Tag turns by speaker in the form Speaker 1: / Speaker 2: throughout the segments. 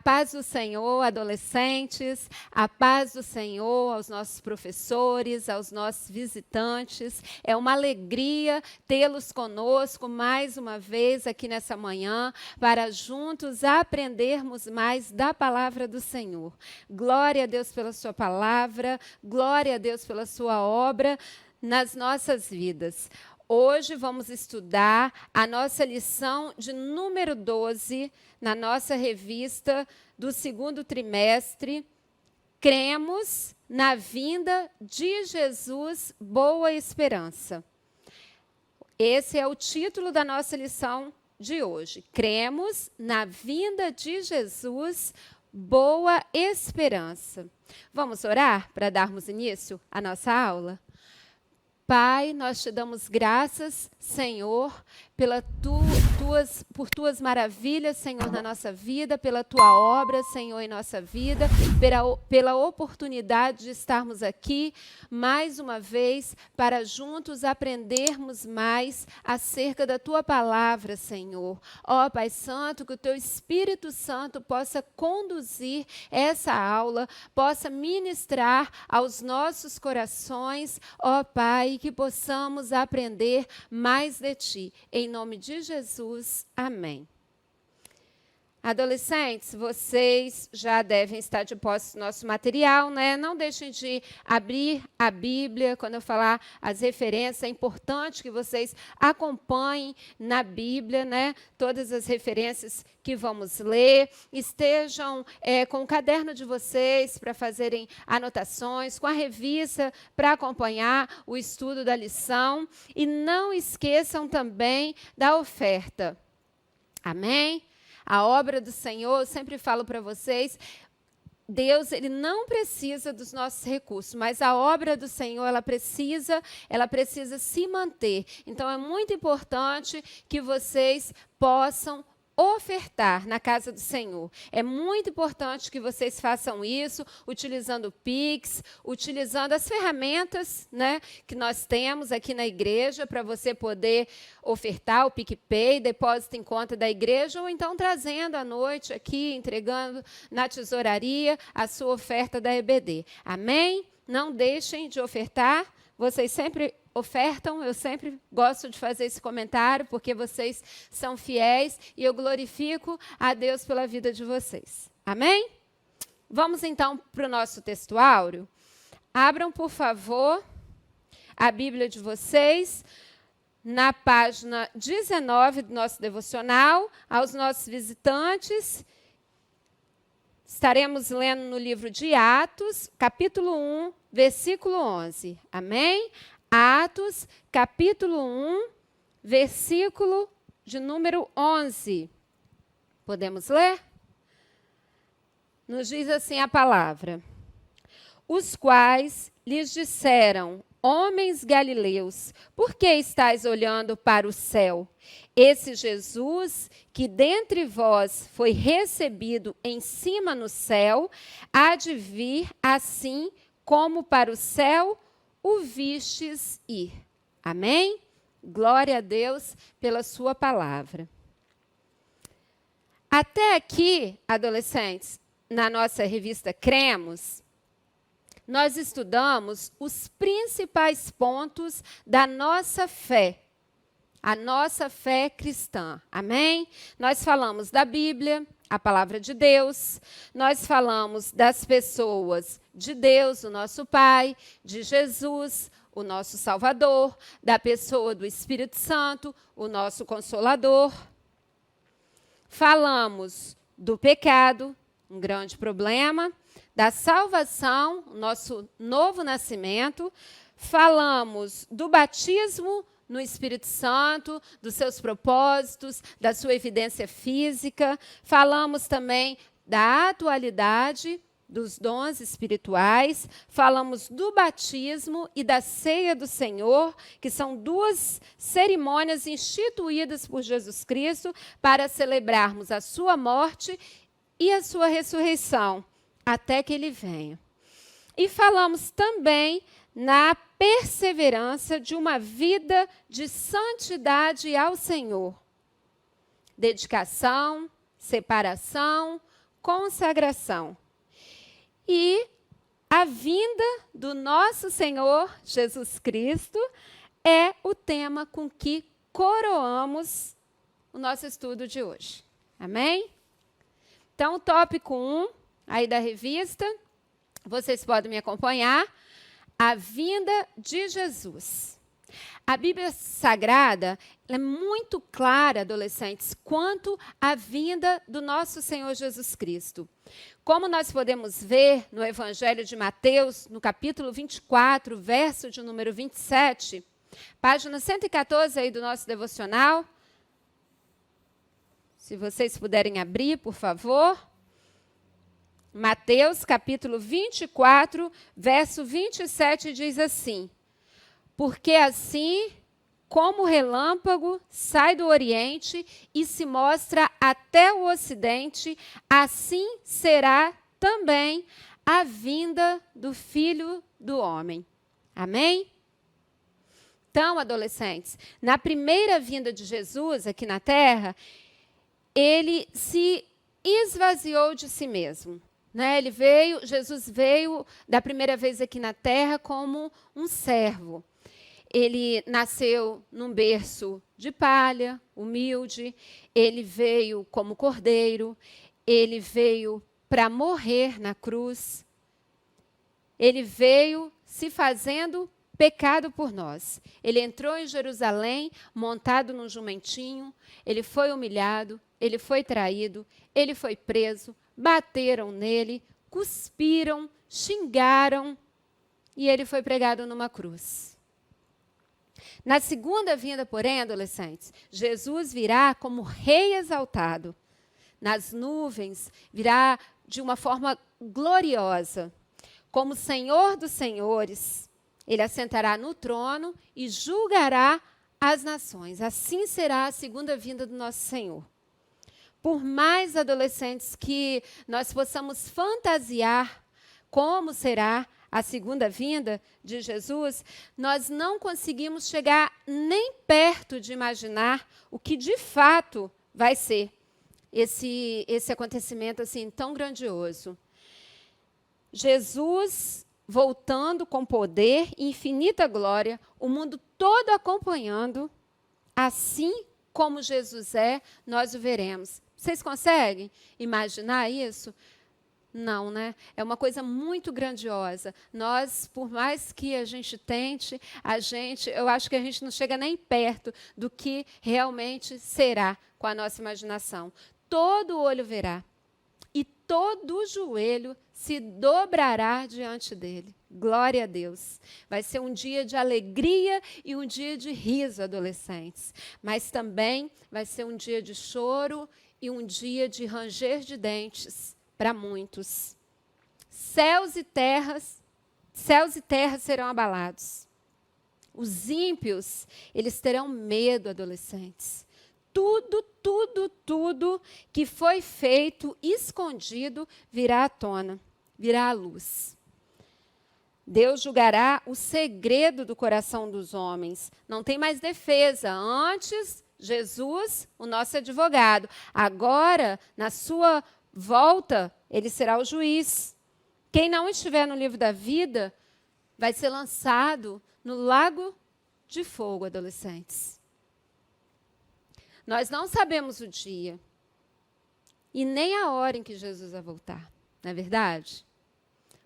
Speaker 1: paz do Senhor, adolescentes, a paz do Senhor aos nossos professores, aos nossos visitantes. É uma alegria tê-los conosco mais uma vez aqui nessa manhã, para juntos aprendermos mais da palavra do Senhor. Glória a Deus pela sua palavra, glória a Deus pela sua obra nas nossas vidas. Hoje vamos estudar a nossa lição de número 12 na nossa revista do segundo trimestre. Cremos na vinda de Jesus, Boa Esperança. Esse é o título da nossa lição de hoje. Cremos na vinda de Jesus, Boa Esperança. Vamos orar para darmos início à nossa aula? Pai, nós te damos graças, Senhor, por tuas maravilhas, Senhor, na nossa vida, pela tua obra, Senhor, em nossa vida, pela oportunidade de estarmos aqui mais uma vez para juntos aprendermos mais acerca da tua palavra, Senhor. Ó Pai Santo, que o teu Espírito Santo possa conduzir essa aula, possa ministrar aos nossos corações, ó Pai, que possamos aprender mais de ti. Em nome de Jesus, amém. Adolescentes, vocês já devem estar de posse do nosso material, né? Não deixem de abrir a Bíblia. Quando eu falar as referências, é importante que vocês acompanhem na Bíblia, né? Todas as referências que vamos ler. Estejam com o caderno de vocês para fazerem anotações, com a revista para acompanhar o estudo da lição. E não esqueçam também da oferta. Amém? A obra do Senhor, eu sempre falo para vocês, Deus, ele não precisa dos nossos recursos, mas a obra do Senhor, ela precisa se manter. Então, é muito importante que vocês possam ofertar na casa do Senhor. É muito importante que vocês façam isso, utilizando o Pix, utilizando as ferramentas, né, que nós temos aqui na igreja, para você poder ofertar o PicPay, depósito em conta da igreja, ou então trazendo à noite aqui, entregando na tesouraria a sua oferta da EBD. Amém? Não deixem de ofertar. Vocês sempre ofertam, eu sempre gosto de fazer esse comentário, porque vocês são fiéis e eu glorifico a Deus pela vida de vocês. Amém? Vamos então para o nosso textuário. Abram, por favor, a Bíblia de vocês na página 19 do nosso devocional. Aos nossos visitantes, estaremos lendo no livro de Atos, capítulo 1, versículo 11. Amém? Atos, capítulo 1, versículo de número 11. Podemos ler? Nos diz assim a palavra. Os quais lhes disseram, homens galileus, por que estáis olhando para o céu? Esse Jesus, que dentre vós foi recebido em cima no céu, há de vir assim como para o céu o vistes ir. Amém? Glória a Deus pela sua palavra. Até aqui, adolescentes, na nossa revista Cremos, nós estudamos os principais pontos da nossa fé, a nossa fé cristã. Amém? Nós falamos da Bíblia, a palavra de Deus, nós falamos das pessoas de Deus, o nosso Pai, de Jesus, o nosso Salvador, da pessoa do Espírito Santo, o nosso Consolador. Falamos do pecado, um grande problema, da salvação, o nosso novo nascimento. Falamos do batismo no Espírito Santo, dos seus propósitos, da sua evidência física. Falamos também da atualidade dos dons espirituais. Falamos do batismo e da ceia do Senhor, que são duas cerimônias instituídas por Jesus Cristo para celebrarmos a sua morte e a sua ressurreição, até que ele venha. E falamos também na perseverança de uma vida de santidade ao Senhor. Dedicação, separação, consagração. E a vinda do nosso Senhor Jesus Cristo é o tema com que coroamos o nosso estudo de hoje. Amém? Então, o tópico 1 aí da revista, vocês podem me acompanhar, a vinda de Jesus. A Bíblia Sagrada é muito clara, adolescentes, quanto à vinda do nosso Senhor Jesus Cristo. Como nós podemos ver no Evangelho de Mateus, no capítulo 24, verso de número 27, página 114 aí do nosso devocional. Se vocês puderem abrir, por favor. Mateus, capítulo 24, verso 27, diz assim: porque assim como o relâmpago sai do Oriente e se mostra até o Ocidente, assim será também a vinda do Filho do Homem. Amém? Então, adolescentes, na primeira vinda de Jesus aqui na Terra, ele se esvaziou de si mesmo. Né? Jesus veio da primeira vez aqui na Terra como um servo. Ele nasceu num berço de palha, humilde. Ele veio como cordeiro. Ele veio para morrer na cruz. Ele veio se fazendo pecado por nós. Ele entrou em Jerusalém montado num jumentinho. Ele foi humilhado. Ele foi traído. Ele foi preso. Bateram nele. Cuspiram. Xingaram. E ele foi pregado numa cruz. Na segunda vinda, porém, adolescentes, Jesus virá como rei exaltado. Nas nuvens, virá de uma forma gloriosa. Como Senhor dos senhores, ele assentará no trono e julgará as nações. Assim será a segunda vinda do nosso Senhor. Por mais, adolescentes, que nós possamos fantasiar como será a segunda vinda de Jesus, nós não conseguimos chegar nem perto de imaginar o que de fato vai ser esse acontecimento assim tão grandioso. Jesus voltando com poder e infinita glória, o mundo todo acompanhando, assim como Jesus é, nós o veremos. Vocês conseguem imaginar isso? Não, né? É uma coisa muito grandiosa. Nós, por mais que a gente tente, eu acho que a gente não chega nem perto do que realmente será com a nossa imaginação. Todo olho verá e todo joelho se dobrará diante dele. Glória a Deus. Vai ser um dia de alegria e um dia de riso, adolescentes. Mas também vai ser um dia de choro e um dia de ranger de dentes para muitos. Céus e terras serão abalados. Os ímpios, eles terão medo, adolescentes. Tudo que foi feito escondido virá à tona, virá à luz. Deus julgará o segredo do coração dos homens. Não tem mais defesa. Antes, Jesus, o nosso advogado. Agora, na sua volta, ele será o juiz. Quem não estiver no livro da vida vai ser lançado no lago de fogo, adolescentes. Nós não sabemos o dia e nem a hora em que Jesus vai voltar, não é verdade?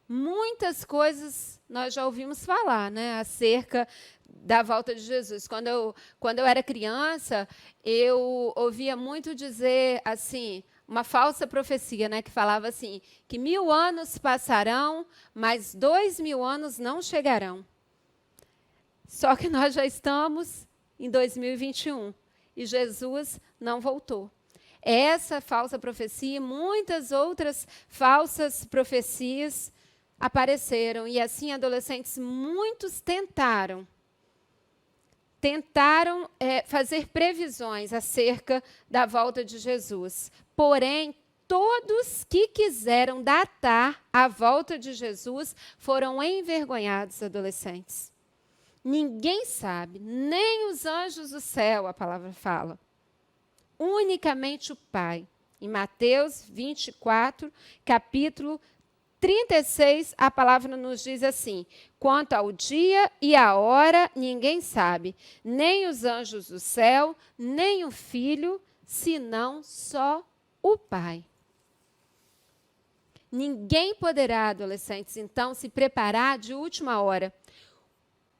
Speaker 1: Muitas coisas nós já ouvimos falar, né, acerca da volta de Jesus. Quando eu era criança, eu ouvia muito dizer assim, uma falsa profecia, né, que falava assim, que 1000 anos passarão, mas 2000 anos não chegarão. Só que nós já estamos em 2021 e Jesus não voltou. Essa falsa profecia e muitas outras falsas profecias apareceram. E assim, adolescentes, muitos tentaram fazer previsões acerca da volta de Jesus. Porém, todos que quiseram datar a volta de Jesus foram envergonhados, adolescentes. Ninguém sabe, nem os anjos do céu, a palavra fala. Unicamente o Pai. Em Mateus 24, capítulo 36, a palavra nos diz assim: quanto ao dia e à hora, ninguém sabe, nem os anjos do céu, nem o Filho, senão só o Pai. Ninguém poderá, adolescentes, então, se preparar de última hora.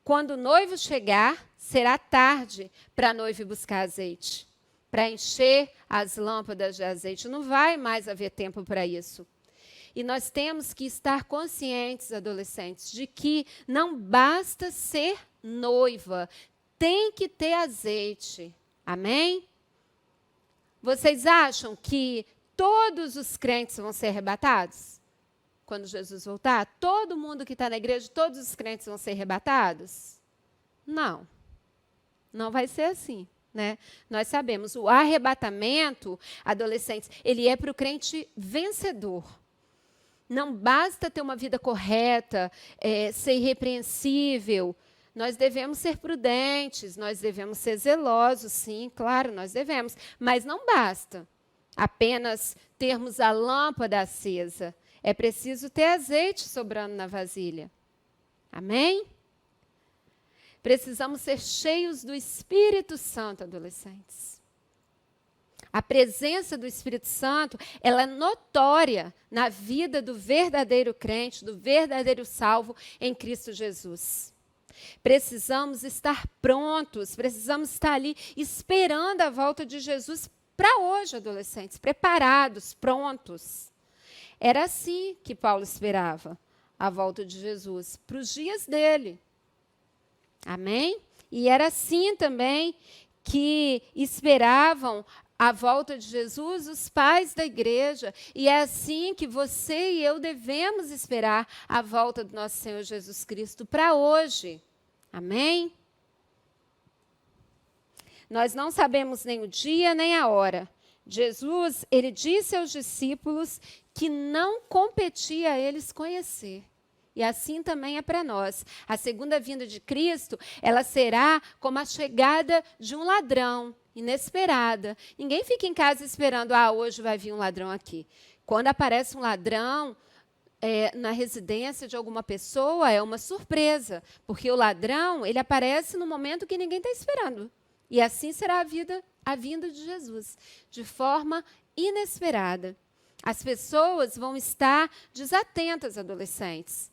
Speaker 1: Quando o noivo chegar, será tarde para a noiva buscar azeite, para encher as lâmpadas de azeite. Não vai mais haver tempo para isso. E nós temos que estar conscientes, adolescentes, de que não basta ser noiva, tem que ter azeite. Amém? Vocês acham que todos os crentes vão ser arrebatados? Quando Jesus voltar, todo mundo que está na igreja, todos os crentes vão ser arrebatados? Não. Não vai ser assim, né? Nós sabemos, o arrebatamento, adolescentes, ele é para o crente vencedor. Não basta ter uma vida correta, ser irrepreensível. Nós devemos ser prudentes, nós devemos ser zelosos, sim, claro, nós devemos. Mas não basta apenas termos a lâmpada acesa. É preciso ter azeite sobrando na vasilha. Amém? Precisamos ser cheios do Espírito Santo, adolescentes. A presença do Espírito Santo, ela é notória na vida do verdadeiro crente, do verdadeiro salvo em Cristo Jesus. Precisamos estar prontos, precisamos estar ali esperando a volta de Jesus para hoje, adolescentes, preparados, prontos. Era assim que Paulo esperava a volta de Jesus, para os dias dele. Amém? E era assim também que esperavam a volta de Jesus os pais da igreja. E é assim que você e eu devemos esperar a volta do nosso Senhor Jesus Cristo para hoje. Amém? Nós não sabemos nem o dia nem a hora. Jesus, ele disse aos discípulos que não competia a eles conhecer. E assim também é para nós. A segunda vinda de Cristo, ela será como a chegada de um ladrão, inesperada. Ninguém fica em casa esperando, hoje vai vir um ladrão aqui. Quando aparece um ladrão na residência de alguma pessoa, é uma surpresa, porque o ladrão, ele aparece no momento que ninguém está esperando. E assim será a vinda de Jesus, de forma inesperada. As pessoas vão estar desatentas, adolescentes.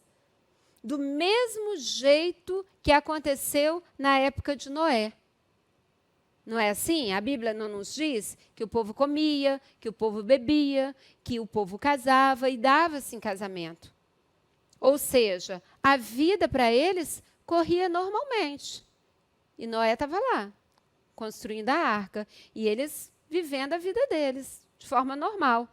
Speaker 1: Do mesmo jeito que aconteceu na época de Noé. Não é assim? A Bíblia não nos diz que o povo comia, que o povo bebia, que o povo casava e dava-se em casamento. Ou seja, a vida para eles corria normalmente. E Noé estava lá, construindo a arca, e eles vivendo a vida deles de forma normal.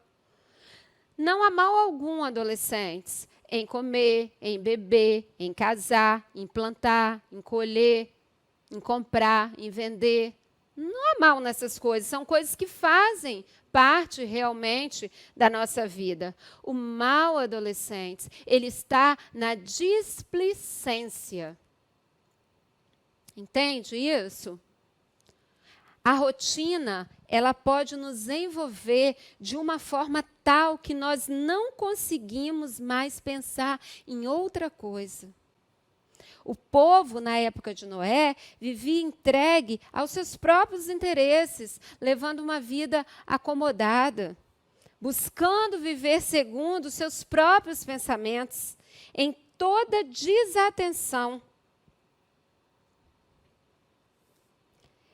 Speaker 1: Não há mal algum, adolescentes, em comer, em beber, em casar, em plantar, em colher, em comprar, em vender. Não há mal nessas coisas, são coisas que fazem parte realmente da nossa vida. O mal, adolescentes, ele está na displicência. Entende isso? A rotina, ela pode nos envolver de uma forma tal que nós não conseguimos mais pensar em outra coisa. O povo, na época de Noé, vivia entregue aos seus próprios interesses, levando uma vida acomodada, buscando viver segundo os seus próprios pensamentos, em toda desatenção.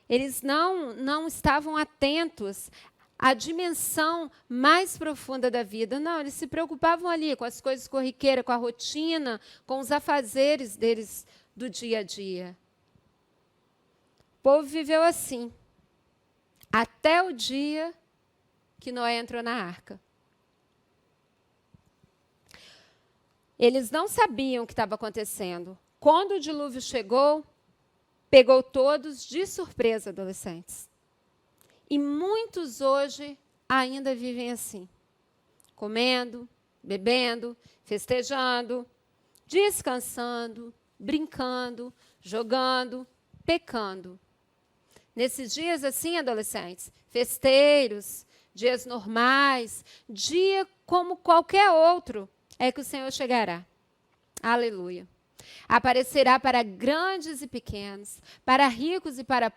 Speaker 1: Eles não estavam atentos à dimensão mais profunda da vida. Não, eles se preocupavam ali com as coisas corriqueiras, com a rotina, com os afazeres deles do dia a dia. O povo viveu assim, até o dia que Noé entrou na arca. Eles não sabiam o que estava acontecendo. Quando o dilúvio chegou, pegou todos de surpresa, adolescentes. E muitos hoje ainda vivem assim, comendo, bebendo, festejando, descansando, brincando, jogando, pecando. Nesses dias assim, adolescentes, festeiros, dias normais, dia como qualquer outro, é que o Senhor chegará. Aleluia. Aparecerá para grandes e pequenos, para ricos e para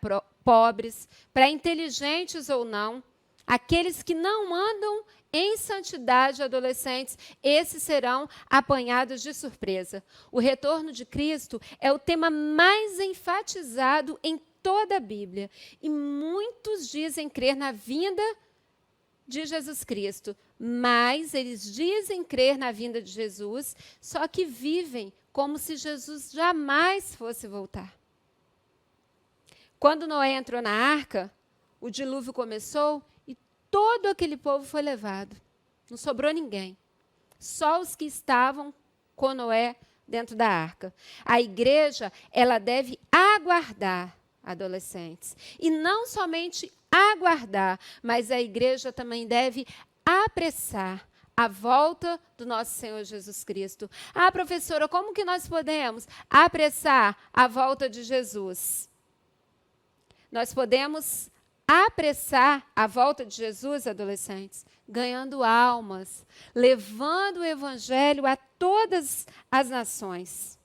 Speaker 1: pobres, para inteligentes ou não. Aqueles que não andam em santidade, adolescentes, esses serão apanhados de surpresa. O retorno de Cristo é o tema mais enfatizado em toda a Bíblia. E muitos dizem crer na vinda de Jesus Cristo, mas eles dizem crer na vinda de Jesus, só que vivem como se Jesus jamais fosse voltar. Quando Noé entrou na arca, o dilúvio começou e todo aquele povo foi levado. Não sobrou ninguém. Só os que estavam com Noé dentro da arca. A igreja, ela deve aguardar, adolescentes. E não somente aguardar, mas a igreja também deve apressar a volta do nosso Senhor Jesus Cristo. Ah, professora, como que nós podemos apressar a volta de Jesus? Nós podemos apressar a volta de Jesus, adolescentes, ganhando almas, levando o evangelho a todas as nações.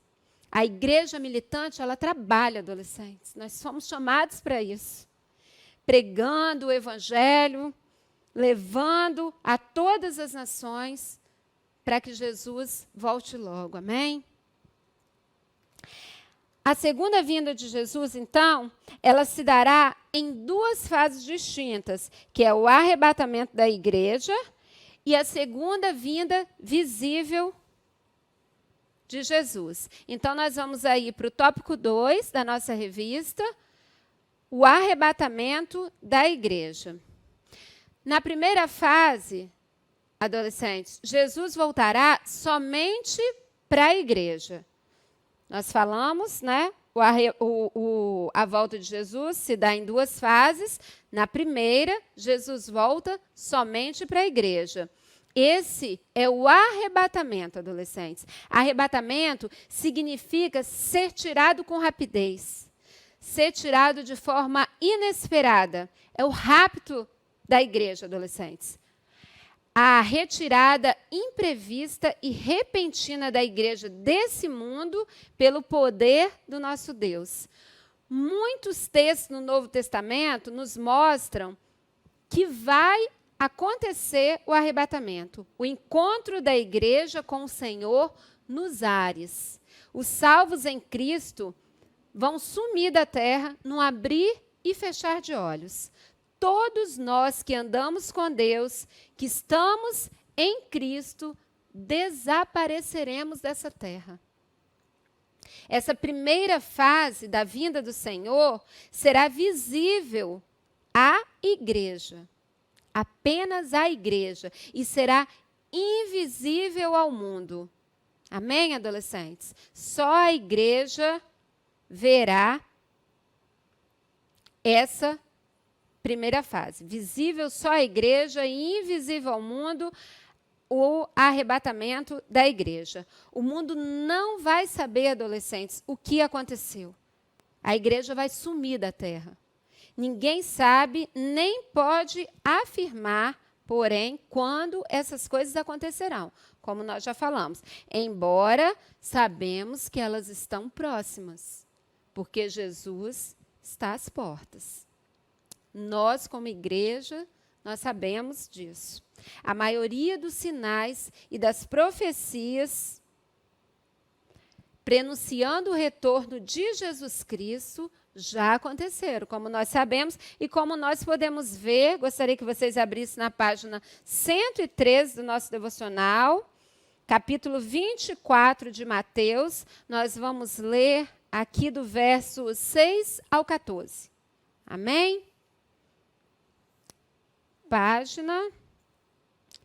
Speaker 1: A igreja militante, ela trabalha, adolescentes. Nós somos chamados para isso. Pregando o evangelho, levando a todas as nações para que Jesus volte logo. Amém? A segunda vinda de Jesus, então, ela se dará em duas fases distintas, que é o arrebatamento da igreja e a segunda vinda visível de Jesus. Então, nós vamos aí para o tópico 2 da nossa revista, o arrebatamento da igreja. Na primeira fase, adolescentes, Jesus voltará somente para a igreja. Nós falamos, né? A volta de Jesus se dá em duas fases. Na primeira, Jesus volta somente para a igreja. Esse é o arrebatamento, adolescentes. Arrebatamento significa ser tirado com rapidez, ser tirado de forma inesperada. É o rapto da igreja, adolescentes. A retirada imprevista e repentina da igreja desse mundo pelo poder do nosso Deus. Muitos textos no Novo Testamento nos mostram que vai acontecer o arrebatamento, o encontro da igreja com o Senhor nos ares. Os salvos em Cristo vão sumir da terra num abrir e fechar de olhos. Todos nós que andamos com Deus, que estamos em Cristo, desapareceremos dessa terra. Essa primeira fase da vinda do Senhor será visível à igreja, apenas à igreja, e será invisível ao mundo. Amém, adolescentes? Só a igreja verá essa primeira fase. Visível só a igreja e invisível ao mundo, o arrebatamento da igreja. O mundo não vai saber, adolescentes, o que aconteceu. A igreja vai sumir da terra. Ninguém sabe, nem pode afirmar, porém, quando essas coisas acontecerão, como nós já falamos. Embora sabemos que elas estão próximas, porque Jesus está às portas. Nós, como igreja, nós sabemos disso. A maioria dos sinais e das profecias prenunciando o retorno de Jesus Cristo já aconteceram, como nós sabemos e como nós podemos ver. Gostaria que vocês abrissem na página 113 do nosso devocional, capítulo 24 de Mateus. Nós vamos ler aqui do verso 6 ao 14. Amém? Página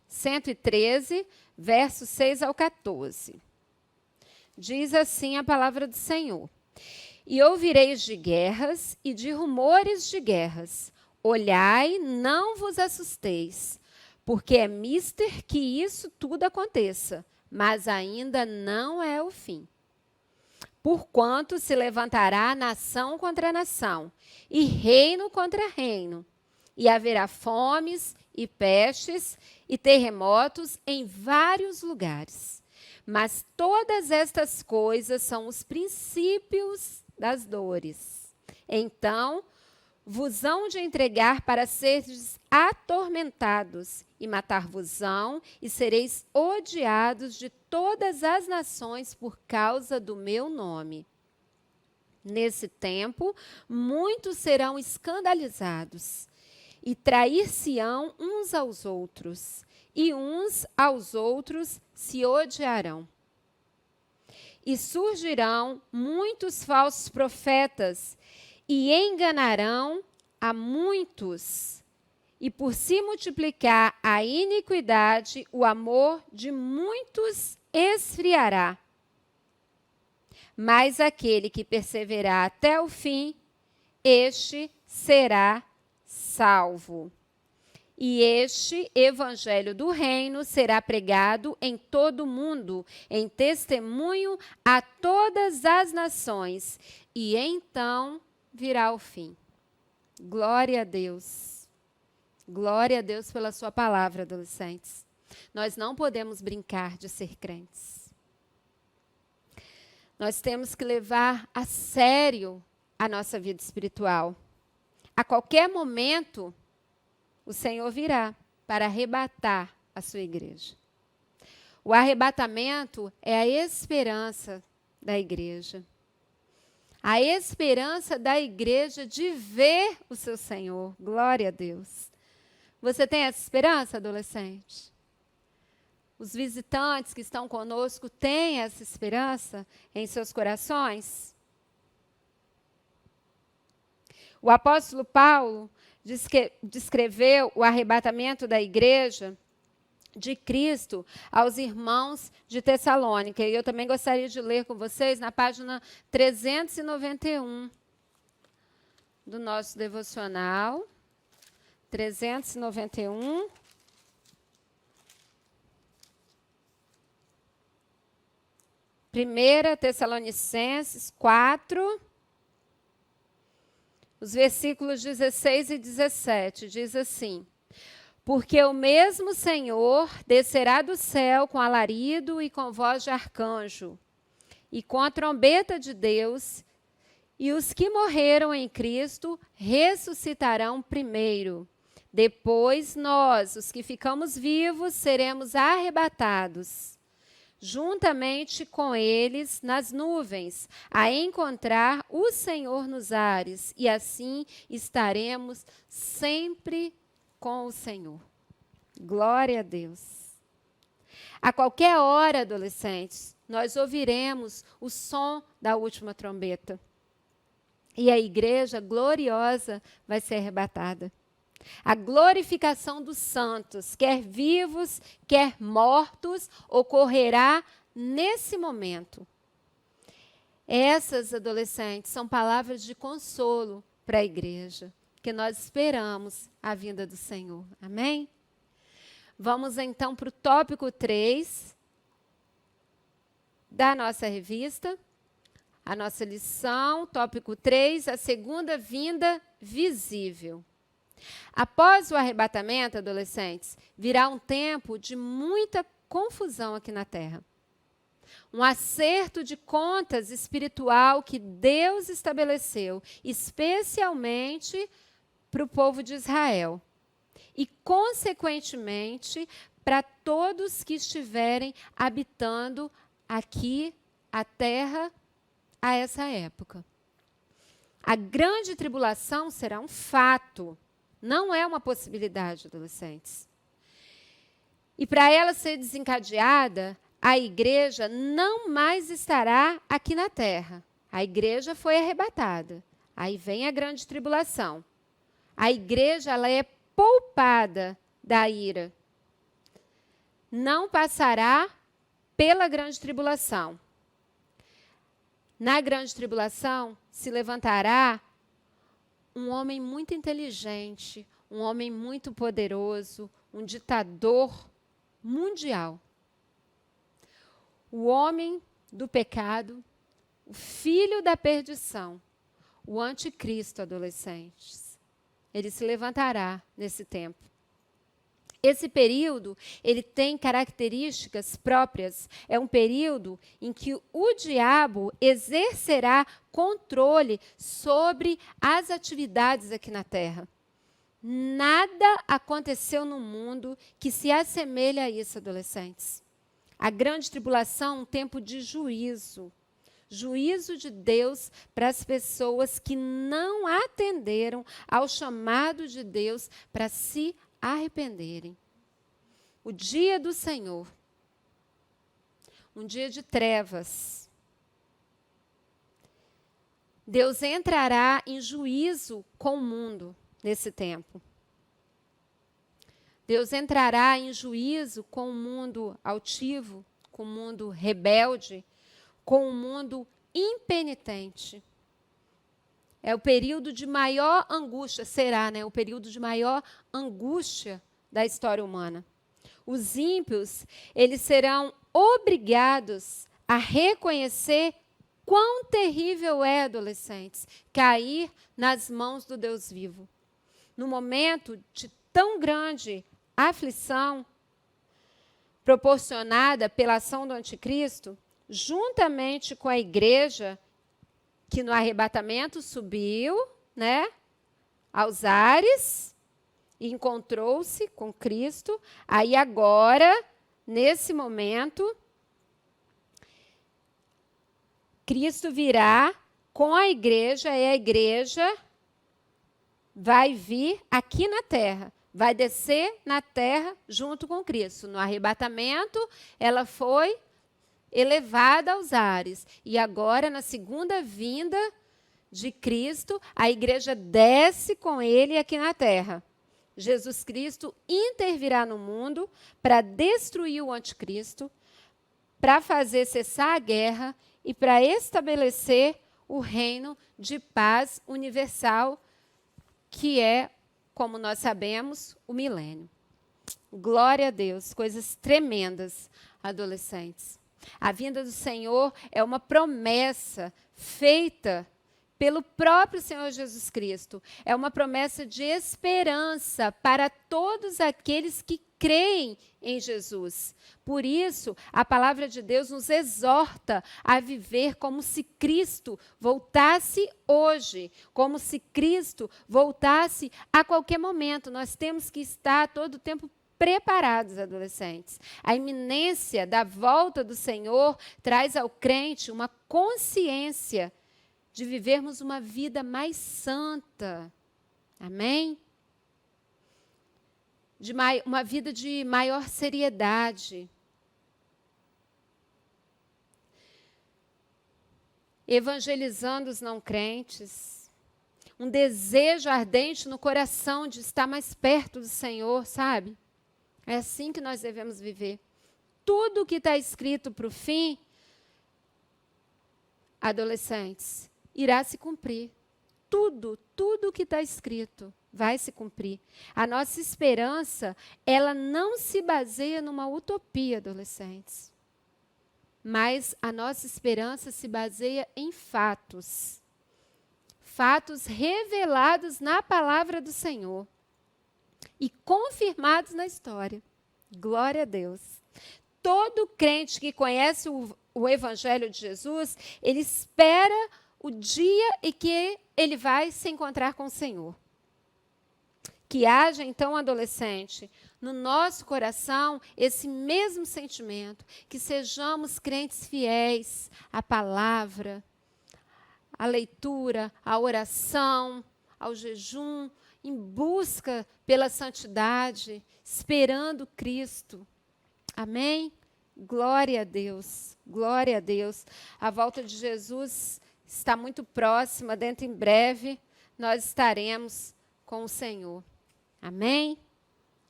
Speaker 1: 113, versos 6 ao 14. Diz assim a palavra do Senhor: E ouvireis de guerras e de rumores de guerras. Olhai, não vos assusteis, porque é mister que isso tudo aconteça, mas ainda não é o fim. Porquanto se levantará nação contra nação, e reino contra reino. E haverá fomes e pestes e terremotos em vários lugares. Mas todas estas coisas são os princípios das dores. Então vos hão de entregar para seres atormentados, e matar-vos-ão, e sereis odiados de todas as nações por causa do meu nome. Nesse tempo, muitos serão escandalizados, e trair-se-ão uns aos outros, e uns aos outros se odiarão. E surgirão muitos falsos profetas, e enganarão a muitos. E por se multiplicar a iniquidade, o amor de muitos esfriará. Mas aquele que perseverar até o fim, este será salvo. E este evangelho do reino será pregado em todo o mundo, em testemunho a todas as nações, e então virá o fim. Glória a Deus. Glória a Deus pela sua palavra, adolescentes. Nós não podemos brincar de ser crentes. Nós temos que levar a sério a nossa vida espiritual. A qualquer momento, o Senhor virá para arrebatar a sua igreja. O arrebatamento é a esperança da igreja. A esperança da igreja de ver o seu Senhor. Glória a Deus. Você tem essa esperança, adolescente? Os visitantes que estão conosco têm essa esperança em seus corações? O apóstolo Paulo descreveu o arrebatamento da igreja de Cristo aos irmãos de Tessalônica. E eu também gostaria de ler com vocês na página 391 do nosso devocional. 391. Primeira Tessalonicenses 4, os versículos 16 e 17, diz assim: porque o mesmo Senhor descerá do céu com alarido e com voz de arcanjo, e com a trombeta de Deus, e os que morreram em Cristo ressuscitarão primeiro. Depois nós, os que ficamos vivos, seremos arrebatados, juntamente com eles nas nuvens, a encontrar o Senhor nos ares, e assim estaremos sempre com o Senhor. Glória a Deus. A qualquer hora, adolescentes, nós ouviremos o som da última trombeta. E a igreja gloriosa vai ser arrebatada. A glorificação dos santos, quer vivos, quer mortos, ocorrerá nesse momento. Essas, adolescentes, são palavras de consolo para a igreja, que nós esperamos a vinda do Senhor. Amém? Vamos então para o tópico 3 da nossa revista. A nossa lição, tópico 3, a segunda vinda visível. Após o arrebatamento, adolescentes, virá um tempo de muita confusão aqui na Terra. Um acerto de contas espiritual que Deus estabeleceu, especialmente para o povo de Israel. E, consequentemente, para todos que estiverem habitando aqui a Terra a essa época. A grande tribulação será um fato. Não é uma possibilidade, adolescentes. E para ela ser desencadeada, a igreja não mais estará aqui na terra. A igreja foi arrebatada. Aí vem a grande tribulação. A igreja ela é poupada da ira. Não passará pela grande tribulação. Na grande tribulação se levantará um homem muito inteligente, um homem muito poderoso, um ditador mundial. O homem do pecado, o filho da perdição, o anticristo, adolescentes. Ele se levantará nesse tempo. Esse período, ele tem características próprias. É um período em que o diabo exercerá controle sobre as atividades aqui na terra. Nada aconteceu no mundo que se assemelhe a isso, adolescentes. A grande tribulação é um tempo de juízo. Juízo de Deus para as pessoas que não atenderam ao chamado de Deus para se arrependerem. O dia do Senhor, um dia de trevas. Deus entrará em juízo com o mundo nesse tempo. Deus entrará em juízo com o mundo altivo, com o mundo rebelde, com o mundo impenitente. É o período de maior angústia, será, né? O período de maior angústia da história humana. Os ímpios, eles serão obrigados a reconhecer quão terrível é, adolescentes, cair nas mãos do Deus vivo. No momento de tão grande aflição proporcionada pela ação do anticristo, juntamente com a igreja, que no arrebatamento subiu, né, aos ares, e encontrou-se com Cristo. Aí agora, nesse momento, Cristo virá com a igreja, e a igreja vai vir aqui na terra, vai descer na terra junto com Cristo. No arrebatamento, ela foi elevada aos ares. E agora, na segunda vinda de Cristo, a igreja desce com ele aqui na terra. Jesus Cristo intervirá no mundo para destruir o anticristo, para fazer cessar a guerra e para estabelecer o reino de paz universal, que é, como nós sabemos, o milênio. Glória a Deus, coisas tremendas, adolescentes. A vinda do Senhor é uma promessa feita pelo próprio Senhor Jesus Cristo. É uma promessa de esperança para todos aqueles que creem em Jesus. Por isso, a palavra de Deus nos exorta a viver como se Cristo voltasse hoje, como se Cristo voltasse a qualquer momento. Nós temos que estar todo o tempo preparados, adolescentes. A iminência da volta do Senhor traz ao crente uma consciência de vivermos uma vida mais santa. Amém? Uma vida de maior seriedade. Evangelizando os não crentes. Um desejo ardente no coração de estar mais perto do Senhor, sabe? É assim que nós devemos viver. Tudo que está escrito para o fim, adolescentes, irá se cumprir. Tudo que está escrito vai se cumprir. A nossa esperança, ela não se baseia numa utopia, adolescentes. Mas a nossa esperança se baseia em fatos. Fatos revelados na palavra do Senhor e confirmados na história. Glória a Deus. Todo crente que conhece o Evangelho de Jesus, ele espera o dia em que ele vai se encontrar com o Senhor. Que haja, então, adolescente, no nosso coração esse mesmo sentimento, que sejamos crentes fiéis à palavra, à leitura, à oração, ao jejum, em busca pela santidade, esperando Cristo. Amém? Glória a Deus, glória a Deus. A volta de Jesus está muito próxima, dentro em breve nós estaremos com o Senhor. Amém?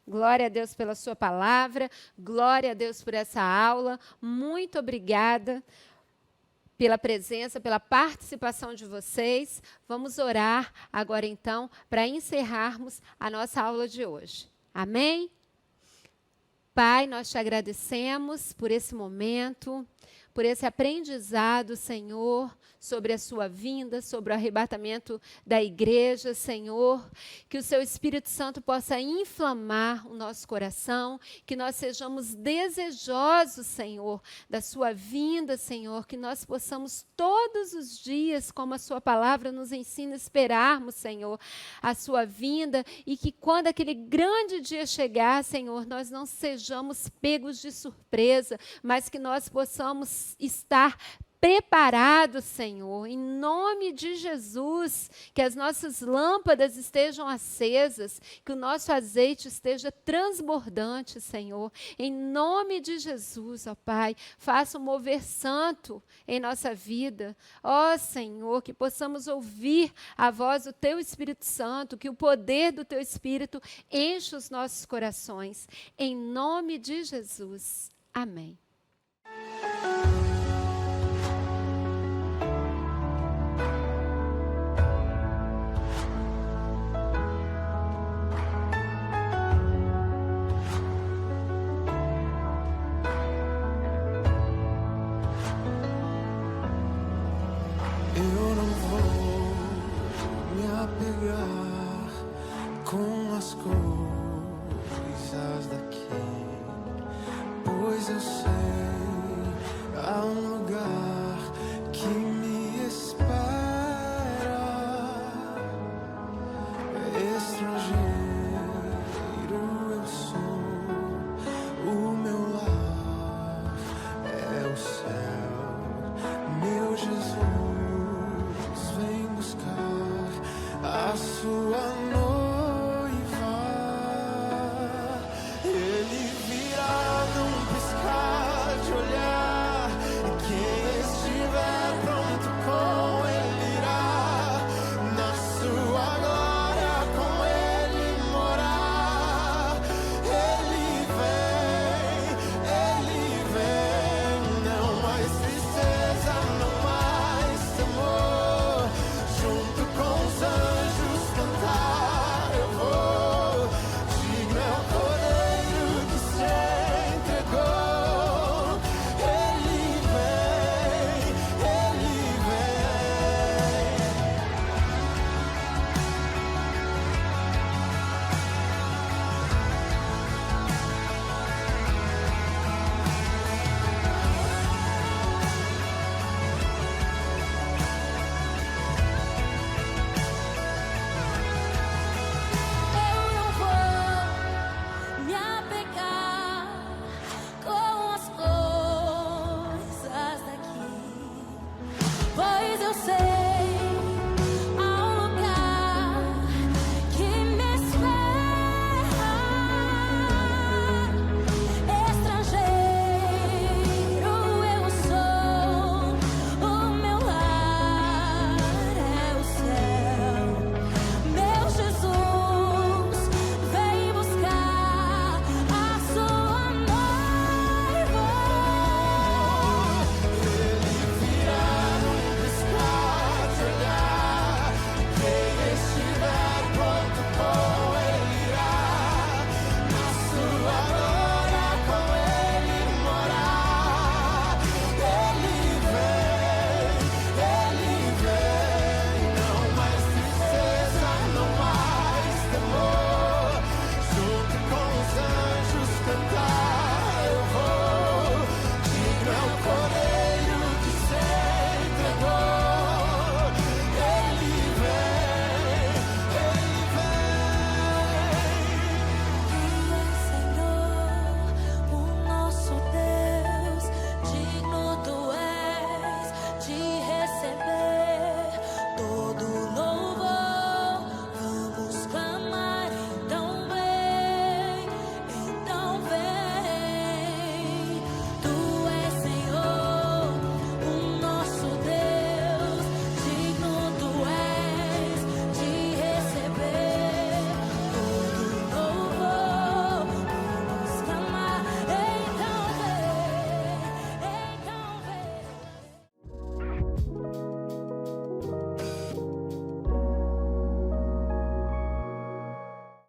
Speaker 1: Glória a Deus pela sua palavra, glória a Deus por essa aula. Muito obrigada pela presença, pela participação de vocês. Vamos orar agora então para encerrarmos a nossa aula de hoje. Amém? Pai, nós te agradecemos por esse momento, por esse aprendizado, Senhor, sobre a sua vinda, sobre o arrebatamento da igreja, Senhor. Que o seu Espírito Santo possa inflamar o nosso coração, que nós sejamos desejosos, Senhor, da sua vinda, Senhor, que nós possamos todos os dias, como a sua palavra nos ensina, esperarmos, Senhor, a sua vinda, e que quando aquele grande dia chegar, Senhor, nós não sejamos pegos de surpresa, mas que nós possamos estar preparados, Senhor, em nome de Jesus, que as nossas lâmpadas estejam acesas, que o nosso azeite esteja transbordante, Senhor, em nome de Jesus, ó Pai, faça um mover santo em nossa vida, ó Senhor, que possamos ouvir a voz do Teu Espírito Santo, que o poder do Teu Espírito enche os nossos corações, em nome de Jesus, amém.
Speaker 2: Eu não vou me apegar com as coisas daqui, pois eu sei, há um lugar que me espera. Estrangeiro eu sou, o meu lar é o céu, meu Jesus vem buscar a sua noite.